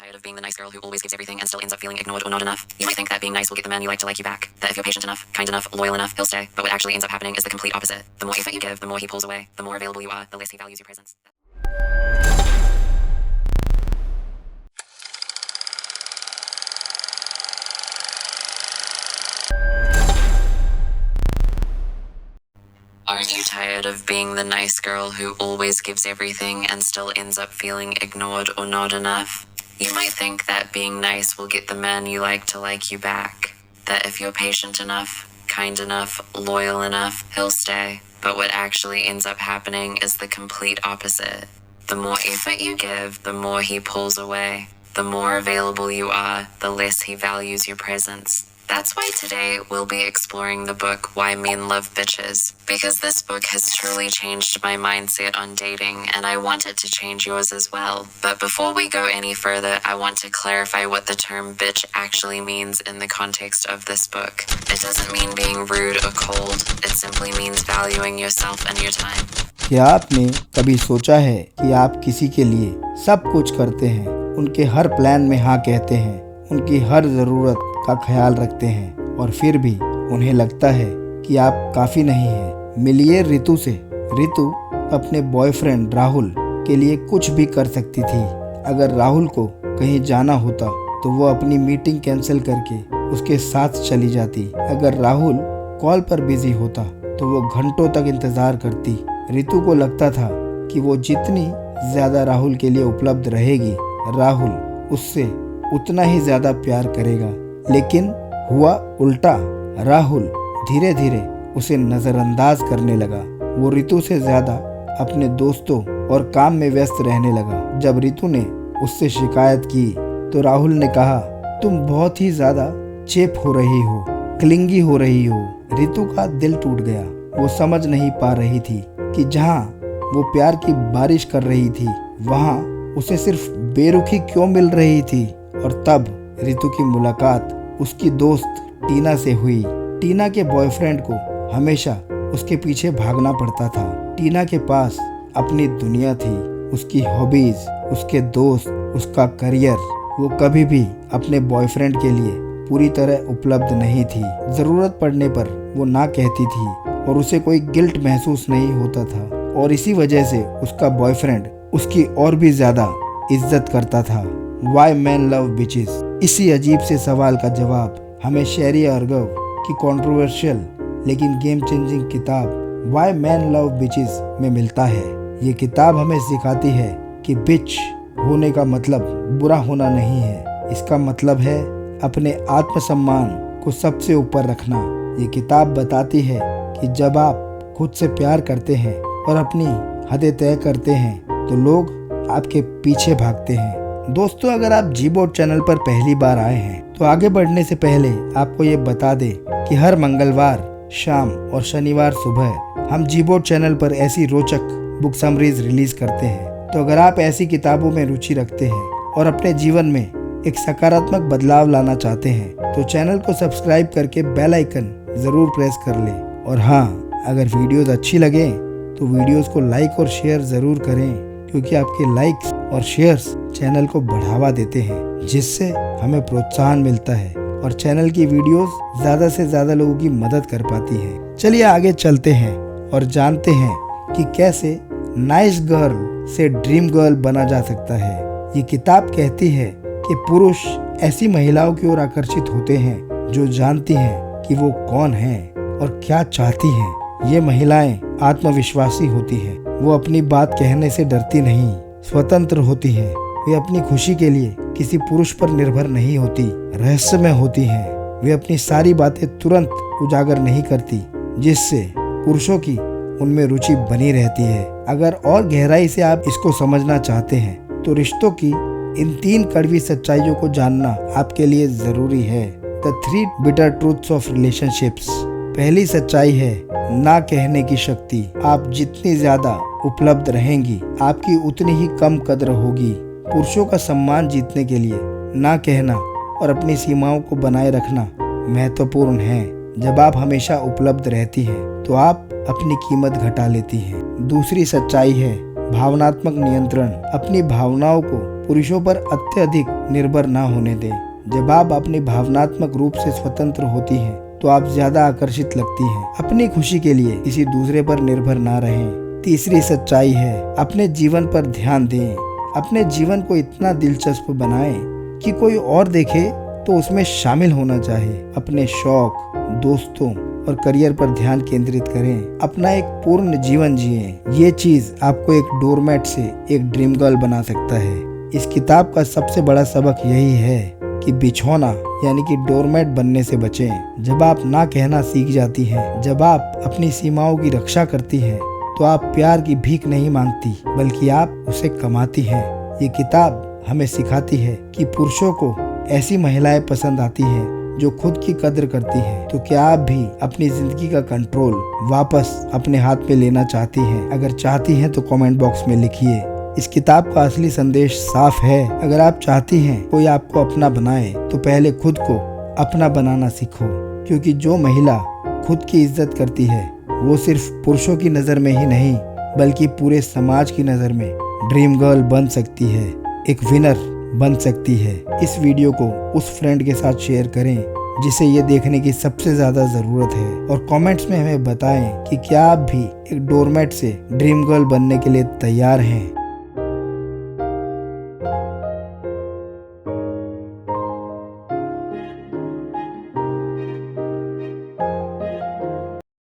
tired of being the nice girl who always gives everything and still ends up feeling ignored or not enough? You might think that being nice will get the man you like you back. That if you're patient enough, kind enough, loyal enough, he'll stay. But what actually ends up happening is the complete opposite. The more effort you give, the more he pulls away. The more available you are, the less he values your presence. Are you tired of being the nice girl who always gives everything and still ends up feeling ignored or not enough? You might think that being nice will get the man you like you back. That if you're patient enough, kind enough, loyal enough, he'll stay. But what actually ends up happening is the complete opposite. The more effort you give, the more he pulls away. The more available you are, the less he values your presence. That's why today we'll be exploring the book Why Men Love Bitches, because this book has truly changed my mindset on dating and I want it to change yours as well. But before we go any further, I want to clarify what the term bitch actually means in the context of this book. It doesn't mean being rude or cold, it simply means valuing yourself and your time. क्या आपने कभी सोचा है कि आप किसी के लिए सब कुछ करते हैं, उनके हर प्लान में हाँ कहते हैं, उनकी हर ज़रूरत का ख्याल रखते हैं और फिर भी उन्हें लगता है कि आप काफ़ी नहीं हैं? मिलिए रितु से। रितु अपने बॉयफ्रेंड राहुल के लिए कुछ भी कर सकती थी। अगर राहुल को कहीं जाना होता तो वो अपनी मीटिंग कैंसिल करके उसके साथ चली जाती। अगर राहुल कॉल पर बिजी होता तो वो घंटों तक इंतज़ार करती। रितु को लगता था कि वो जितनी ज़्यादा राहुल के लिए उपलब्ध रहेगी, राहुल उससे उतना ही ज़्यादा प्यार करेगा। लेकिन हुआ उल्टा। राहुल धीरे धीरे उसे नज़रअंदाज करने लगा। वो रितु से ज़्यादा अपने दोस्तों और काम में व्यस्त रहने लगा। जब रितु ने उससे शिकायत की तो राहुल ने कहा, तुम बहुत ही ज़्यादा चेप हो रही हो, क्लिंगी हो रही हो। रितु का दिल टूट गया। वो समझ नहीं पा रही थी कि जहाँ वो प्यार की बारिश कर रही थी, वहाँ उसे सिर्फ बेरुखी क्यों मिल रही थी। और तब रितु की मुलाकात उसकी दोस्त टीना से हुई। टीना के बॉयफ्रेंड को हमेशा उसके पीछे भागना पड़ता था। टीना के पास अपनी दुनिया थी, उसकी हॉबीज, उसके दोस्त, उसका करियर। वो कभी भी अपने बॉयफ्रेंड के लिए पूरी तरह उपलब्ध नहीं थी। ज़रूरत पड़ने पर वो ना कहती थी और उसे कोई गिल्ट महसूस नहीं होता था और इसी वजह से उसका बॉयफ्रेंड उसकी और भी ज़्यादा इज्जत करता था। वाई मैन लव बिचेस, इसी अजीब से सवाल का जवाब हमें शेरी अर्गव की कंट्रोवर्शियल लेकिन गेम चेंजिंग किताब वाई मैन लव बिचेस में मिलता है। ये किताब हमें सिखाती है कि बिच होने का मतलब बुरा होना नहीं है, इसका मतलब है अपने आत्मसम्मान को सबसे ऊपर रखना। ये किताब बताती है कि जब आप खुद से प्यार करते हैं और अपनी हदें तय करते हैं तो लोग आपके पीछे भागते हैं। दोस्तों, अगर आप जी-बोर्ड चैनल पर पहली बार आए हैं तो आगे बढ़ने से पहले आपको ये बता दें कि हर मंगलवार शाम और शनिवार सुबह हम जी-बोर्ड चैनल पर ऐसी रोचक बुक समरीज रिलीज करते हैं। तो अगर आप ऐसी किताबों में रुचि रखते हैं और अपने जीवन में एक सकारात्मक बदलाव लाना चाहते हैं तो चैनल को सब्सक्राइब करके बेल आइकन ज़रूर प्रेस कर लें। और हाँ, अगर वीडियोस अच्छी लगे तो वीडियोस को लाइक और शेयर ज़रूर करें, क्योंकि आपके लाइक्स और शेयर्स चैनल को बढ़ावा देते हैं, जिससे हमें प्रोत्साहन मिलता है और चैनल की वीडियोस ज़्यादा से ज़्यादा लोगों की मदद कर पाती हैं। चलिए आगे चलते हैं और जानते हैं कि कैसे नाइस गर्ल से ड्रीम गर्ल बना जा सकता है। ये किताब कहती है कि पुरुष ऐसी महिलाओं की ओर आकर्षित होते हैं जो जानती हैं कि वो कौन हैं और क्या चाहती हैं। ये महिलाएं आत्मविश्वासी होती हैं, वो अपनी बात कहने से डरती नहीं, स्वतंत्र होती हैं। वे अपनी खुशी के लिए किसी पुरुष पर निर्भर नहीं होती, रहस्यमय होती हैं। वे अपनी सारी बातें तुरंत उजागर नहीं करती, जिससे पुरुषों की उनमें रुचि बनी रहती है। अगर और गहराई से आप इसको समझना चाहते हैं तो रिश्तों की इन 3 कड़वी सच्चाइयों को जानना आपके लिए जरूरी है। The 3 bitter truths of relationships. पहली सच्चाई है ना कहने की शक्ति। आप जितनी ज्यादा उपलब्ध रहेंगी, आपकी उतनी ही कम कद्र होगी। पुरुषों का सम्मान जीतने के लिए ना कहना और अपनी सीमाओं को बनाए रखना महत्वपूर्ण है। जब आप हमेशा उपलब्ध रहती हैं तो आप अपनी कीमत घटा लेती हैं। दूसरी सच्चाई है भावनात्मक नियंत्रण। अपनी भावनाओं को पुरुषों पर अत्यधिक निर्भर न होने दें। जब आप अपनी भावनात्मक रूप से स्वतंत्र होती हैं तो आप ज्यादा आकर्षित लगती हैं। अपनी खुशी के लिए किसी दूसरे पर निर्भर ना रहें। तीसरी सच्चाई है, अपने जीवन पर ध्यान दें। अपने जीवन को इतना दिलचस्प बनाएं कि कोई और देखे तो उसमें शामिल होना चाहे। अपने शौक, दोस्तों और करियर पर ध्यान केंद्रित करें। अपना एक पूर्ण जीवन जिएं। ये चीज आपको एक डोरमैट से एक ड्रीम गर्ल बना सकता है। इस किताब का सबसे बड़ा सबक यही है कि बिछौना यानी कि डोरमैट बनने से बचें। जब आप ना कहना सीख जाती हैं, जब आप अपनी सीमाओं की रक्षा करती हैं, तो आप प्यार की भीख नहीं मांगती बल्कि आप उसे कमाती हैं। ये किताब हमें सिखाती है कि पुरुषों को ऐसी महिलाएं पसंद आती हैं जो खुद की कद्र करती हैं। तो क्या आप भी अपनी जिंदगी का कंट्रोल वापस अपने हाथ में लेना चाहती हैं? अगर चाहती हैं तो कमेंट बॉक्स में लिखिए। इस किताब का असली संदेश साफ है। अगर आप चाहती हैं कोई आपको अपना बनाए तो पहले खुद को अपना बनाना सीखो, क्योंकि जो महिला खुद की इज्जत करती है वो सिर्फ पुरुषों की नज़र में ही नहीं बल्कि पूरे समाज की नज़र में ड्रीम गर्ल बन सकती है, एक विनर बन सकती है। इस वीडियो को उस फ्रेंड के साथ शेयर करें जिसे ये देखने की सबसे ज़्यादा ज़रूरत है, और कमेंट्स में हमें बताएं कि क्या आप भी एक डोरमैट से ड्रीम गर्ल बनने के लिए तैयार हैं।